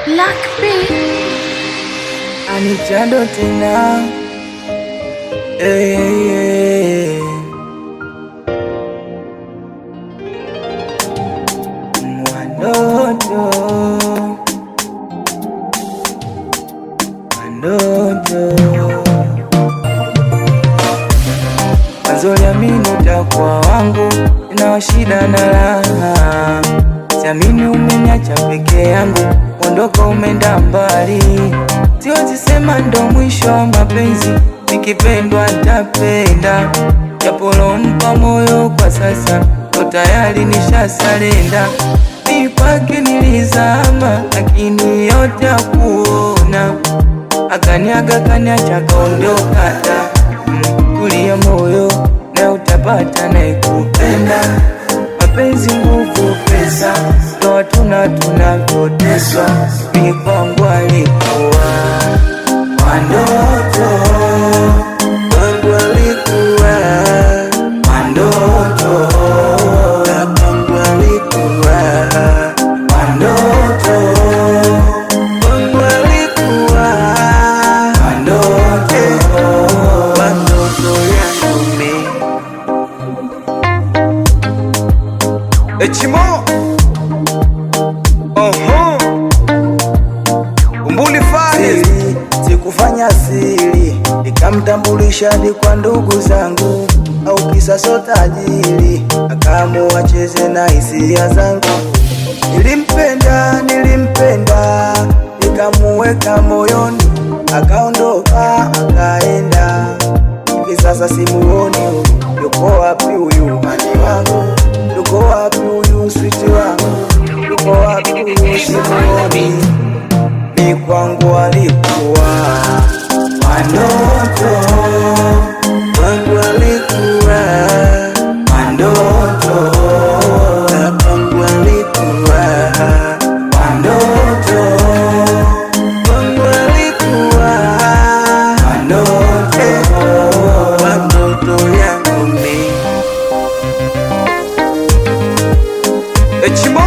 Black Pink Anichado tena Mwandoto Mazuri amini utakuwa wangu, nina shida na raha. Siamini umeniacha peke yangu, ondoka umeenda mbali. Siwezi sema ndo mwisho wa mapenzi, nikipendwa nitapenda. Japo lompa moyo kwa sasa, ndo tayari nishasalenda. Ni kwake nilizama, lakini yote hakuona. Akaniaga kaniacha kaondoka, kulia moyo na utapata naikupenda. Mapenzi nguvu pesa, ndo tunavyoteswa. Mimi kwangu alikuwa wandoto, kwangu alikuwa wandoto, kwangu alikuwa wandoto, kwangu alikuwa wandoto, wandoto yangu mimi. Echimo Umbuli Fahis, sikufanya siri, nikamtambulisha hadi kwa ndugu zangu, au kisa so tajiri, akaamua cheze na hisia zangu. Nilimpenda, nikamuweka moyoni, akaondoka akaenda. Hivi sasa simuoni, yuko wapi huyu mani wangu? Yuko wapi huyu switi wangu? Yuko wapi huyu simuoni? Ni kwangu alikuwa wandoto, kwangu alikuwa wandoto, kwangu alikuwa wandoto, kwangu alikuwa wandoto, wandoto yangu mimi. Echimo